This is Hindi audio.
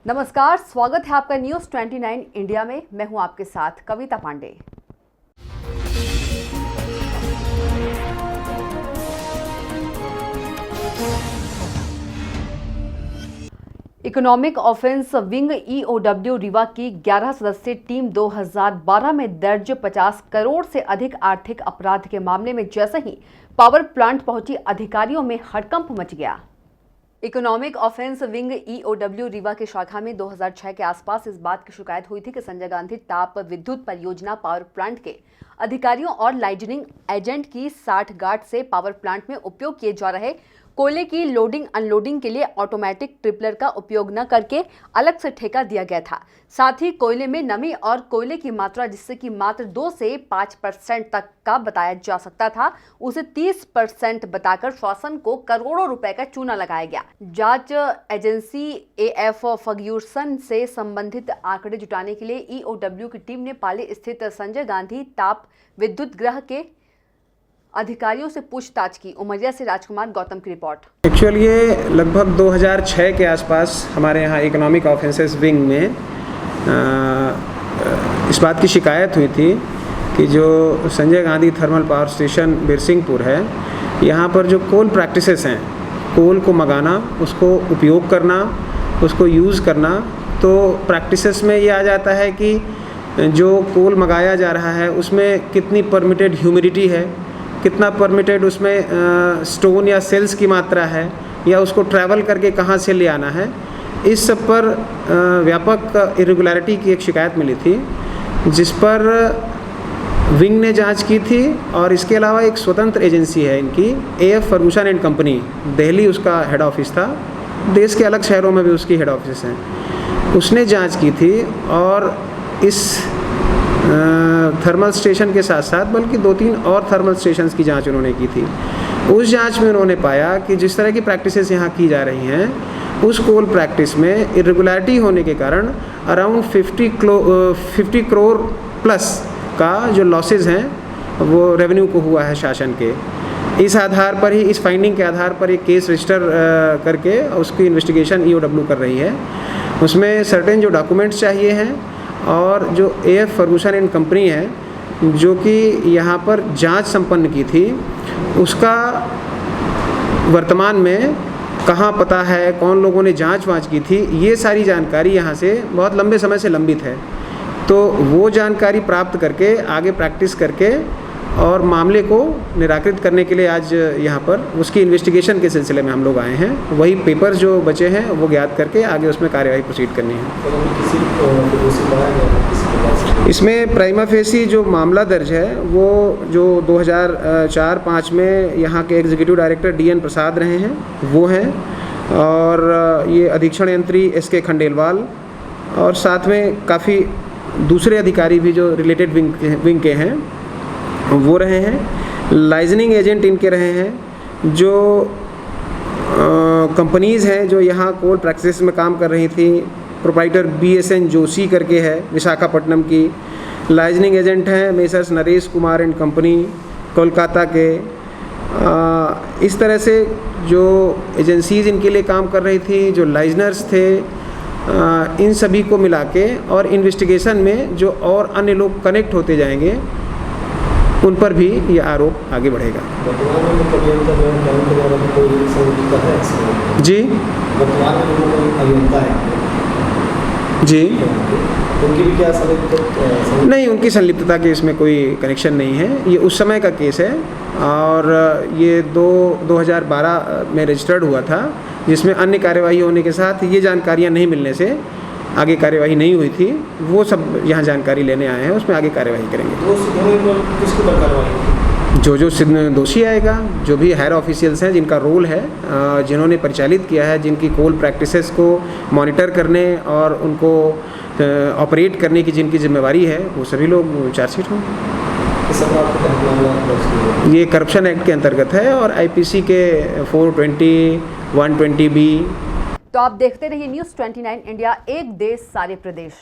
नमस्कार, स्वागत है आपका न्यूज़ 29 इंडिया में। मैं हूं आपके साथ Kavita Pandey. Economic offence wing EOW Rewa की 11 सदस्यीय टीम 2012 में दर्ज 50 करोड़ से अधिक आर्थिक अपराध के मामले में जैसे ही पावर प्लांट पहुंची, अधिकारियों में हड़कंप मच गया। Economic offence wing EOW Rewa की शाखा में 2006 के आसपास इस बात की शिकायत हुई थी कि संजय गांधी ताप विद्युत परियोजना पावर प्लांट के अधिकारियों और लाइजनिंग एजेंट की साठगांठ से पावर प्लांट में उपयोग किए जा रहे कोयले की लोडिंग अनलोडिंग के लिए ऑटोमेटिक ट्रिपलर का उपयोग न करके अलग से ठेका दिया गया था। साथ ही कोयले में नमी और कोयले की मात्रा, जिससे कि मात्र 2 से 5% तक का बताया जा सकता था, उसे 30% बताकर शासन को करोड़ों रुपए का चूना लगाया गया। जांच एजेंसी एएफ फर्ग्यूसन से संबंधित आंकड़े जुटाने के लिए ईओडब्ल्यू की टीम ने पाली स्थित संजय गांधी ताप विद्युत गृह के अधिकारियों से पूछताछ की। उमरिया से राजकुमार गौतम की रिपोर्ट। एक्चुअल ये लगभग 2006 के आसपास हमारे यहाँ इकोनॉमिक ऑफेंसेस विंग में इस बात की शिकायत हुई थी कि जो Sanjay Gandhi thermal power station Birsinghpur है, यहाँ पर जो कोल प्रैक्टिसेस हैं, कोल को मंगाना, उसको उपयोग करना, उसको यूज़ करना, तो प्रैक्टिसेस में ये आ जाता है कि जो कोल मंगाया जा रहा है उसमें कितनी परमिटेड ह्यूमिडिटी है, कितना परमिटेड उसमें स्टोन या सेल्स की मात्रा है, या उसको ट्रैवल करके कहाँ से ले आना है। इस सब पर व्यापक इरेगुलरिटी की एक शिकायत मिली थी, जिस पर विंग ने जांच की थी। और इसके अलावा एक स्वतंत्र एजेंसी है इनकी, AF Ferguson and company, Delhi उसका हेड ऑफिस था, देश के अलग शहरों में भी उसकी हेड ऑफिस हैं। उसने जांच की थी और इस थर्मल स्टेशन के साथ साथ बल्कि 2-3 और थर्मल स्टेशंस की जांच उन्होंने की थी। उस जांच में उन्होंने पाया कि जिस तरह की प्रैक्टिसेस यहाँ की जा रही हैं, उस कोल प्रैक्टिस में इरेगुलरिटी होने के कारण अराउंड 50 करोड़ प्लस का जो लॉसेस हैं वो रेवेन्यू को हुआ है शासन के। इस आधार पर ही, इस फाइंडिंग के आधार पर एक केस रजिस्टर करके उसकी इन्वेस्टिगेशन ईओडब्ल्यू कर रही है। उसमें सर्टेन जो डॉक्यूमेंट्स चाहिए हैं और जो एएफ फर्ग्यूसन एंड कंपनी है जो कि यहाँ पर जांच संपन्न की थी, उसका वर्तमान में कहाँ पता है, कौन लोगों ने जांच की थी, ये सारी जानकारी यहाँ से बहुत लंबे समय से लंबित है। तो वो जानकारी प्राप्त करके आगे प्रैक्टिस करके और मामले को निराकृत करने के लिए आज यहाँ पर उसकी इन्वेस्टिगेशन के सिलसिले में हम लोग आए हैं। वही पेपर्स जो बचे हैं वो ज्ञात करके आगे उसमें कार्यवाही प्रोसीड करनी है। इसमें प्राइमा फेसी जो मामला दर्ज है वो जो 2004-05 में यहाँ के एग्जीक्यूटिव डायरेक्टर डीएन प्रसाद रहे हैं, वो हैं, और ये अधीक्षण यंत्री एसके खंडेलवाल, और साथ में काफ़ी दूसरे अधिकारी भी जो रिलेटेड विंग के हैं वो रहे हैं। लाइजनिंग एजेंट इनके रहे हैं। जो कंपनीज़ हैं जो यहाँ कोल प्रैक्टिस में काम कर रही थी, प्रोप्राइटर BSN जोशी करके है विशाखापट्टनम की। लाइजनिंग एजेंट हैं messrs Naresh Kumar and company, Kolkata के। इस तरह से जो एजेंसीज़ इनके लिए काम कर रही थी, जो लाइजनर्स थे, इन सभी को मिला के और इन्वेस्टिगेशन में जो और अन्य लोग कनेक्ट होते जाएंगे उन पर भी ये आरोप आगे बढ़ेगा। जी जी उनकी भी क्या नहीं, उनकी संलिप्तता के इसमें कोई कनेक्शन नहीं है। ये उस समय का केस है और ये 2012 में रजिस्टर्ड हुआ था, जिसमें अन्य कार्यवाही होने के साथ ये जानकारियां नहीं मिलने से आगे कार्यवाही नहीं हुई थी। वो सब यहाँ जानकारी लेने आए हैं, उसमें आगे कार्यवाही करेंगे। जो दोषी आएगा, जो भी हायर ऑफिशियल्स हैं जिनका रोल है, जिन्होंने परिचालित किया है, जिनकी कोल प्रैक्टिसेस को मॉनिटर करने और उनको ऑपरेट करने की जिनकी जिम्मेवारी है, वो सभी लोग चार्जशीट होंगे। ये करप्शन एक्ट के अंतर्गत है और आईपीसी के 420, 120B। तो आप देखते रहिए न्यूज़ 29 इंडिया, एक देश सारे प्रदेश।